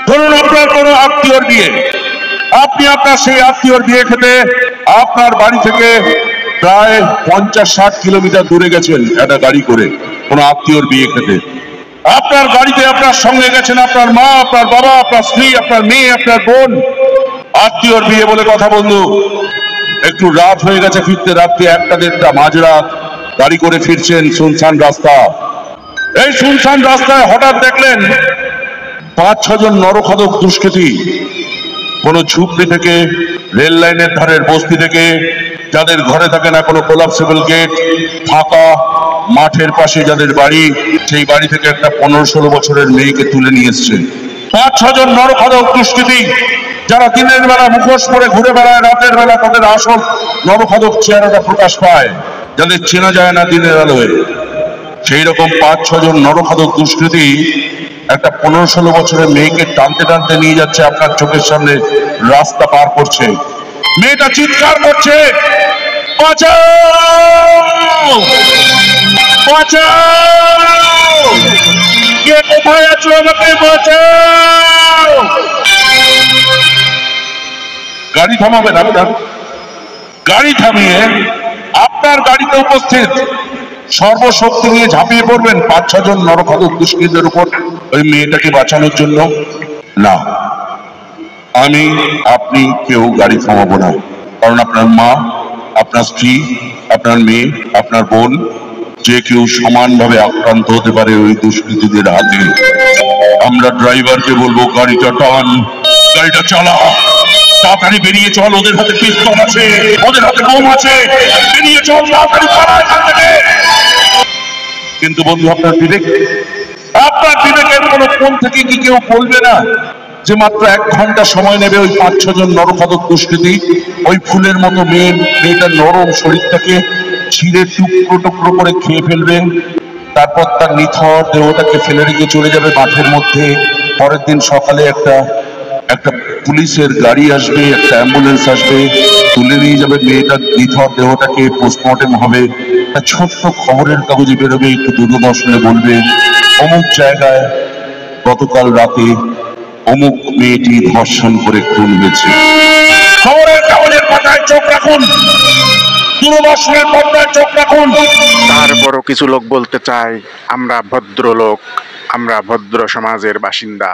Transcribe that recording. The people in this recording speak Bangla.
ধরুন আপনার কোনো আত্মীয়র বিয়ে, আপনি আপনার সেই আত্মীয়র বিয়ে খেতে আপনার বাড়ি থেকে প্রায় 50-60 কিলোমিটার দূরে গেছেন একটা গাড়ি করে কোনো আত্মীয়র বিয়ে খেতে। আপনার গাড়িতে আপনার সঙ্গে গেছেন আপনার মা, আপনার বাবা, আপনার স্ত্রী, আপনার মেয়ে, আপনার বোন। আত্মীয়র বিয়ে বলে কথা বন্ধু, একটু রাত হয়ে গেছে, ফিরতে রাত্রি 1টা-1:30 মাঝরাত, গাড়ি করে ফিরছেন শুনশান রাস্তা। এই শুনশান রাস্তায় হঠাৎ দেখলেন 5-6 জন নরখাদক দুষ্কৃতী কোনো ঝুপড়ি থেকে, রেল লাইনের ধারের বস্তি থেকে, যাদের ঘরে থাকে না কোনো কোলাপসেবল গেট, ফাঁকা মাঠের পাশে যাদের বাড়ি, সেই বাড়ি থেকে একটা 15-16 বছরের মেয়েকে তুলে নিয়ে এসছে। 5-6 জন নরখাদক দুষ্কৃতী, যারা দিনের বেলা মুখোশ পরে ঘুরে বেড়ায়, রাতের বেলা তাদের আসল নরখাদক চেহারাটা প্রকাশ পায়, যাদের চেনা যায় না দিনের আলোয়। সেই রকম 5-6 জন নরখাদক দুষ্কৃতী একটা 15-16 বছরের মেয়েকে টানতে টানতে নিয়ে যাচ্ছে, আপনার চোখের সামনে রাস্তা পার করছে। মেয়েটা চিৎকার করছে, বাঁচাও বাঁচাও, কে কোথায় আছো, আমাকে বাঁচাও। গাড়ি থামাবেন আপনার, গাড়ি থামিয়ে আপনার গাড়িতে উপস্থিত সর্বশক্তি নিয়ে ঝাঁপিয়ে পড়বেন 5-6 জন নরখাদক দুষ্কৃতীদের উপর ওই মেয়েটাকে বাঁচানোর জন্য? না, আমি আপনি কেউ গাড়ি থামাবো না। কারণ আপনার মা, আপনার স্ত্রী, আপনার মেয়ে, আপনার বোন, যে কেউ সমানভাবে আক্রান্ত হতে পারে ওই দুষ্কৃতীদের হাতে। আমরা ড্রাইভারকে বলবো, গাড়িটা টান, গাড়িটা চালা, তাড়াতাড়ি বেরিয়ে চল, ওদের হাতে পিস্তল আছে, ওদের হাতে বোম আছে, বেরিয়ে চল তাড়াতাড়ি, পালা এখান থেকে। কিন্তু বন্ধু, আপনার বিবেকের কোনো কোণ থেকে কি কেউ বলবে না যে মাত্র 1 ঘন্টা সময় নেবে ওই 5-6 জন নরখাদক দুষ্কৃতী ওই ফুলের মতো মেয়েটার নরম শরীরটাকে ছিঁড়ে টুকরো টুকরো করে খেয়ে ফেলবে, তারপর তার নিথর দেহটাকে ফেলে রেখে চলে যাবে মাঠের মধ্যে। পরের দিন সকালে একটা পুলিশের গাড়ি আসবে, একটা অ্যাম্বুলেন্স আসবে, তুলে নিয়ে যাবে মেয়েটার নিথর দেহটাকে, পোস্টমর্টেম হবে, একটা ছোট্ট খবরের কাগজে বেরোবে, একটু দূরদর্শনে বলবে, অমুক জায়গায় গতকাল রাতে অমুক মেয়েটি ধর্ষণ করে খুন হয়েছে। খবরের কাগজের পাতায় চোখ রাখুন, দূরদর্শনের পর্দায় চোখ রাখুন। তারপরও কিছু লোক বলতে চায় আমরা ভদ্রলোক, আমরা ভদ্র সমাজের বাসিন্দা।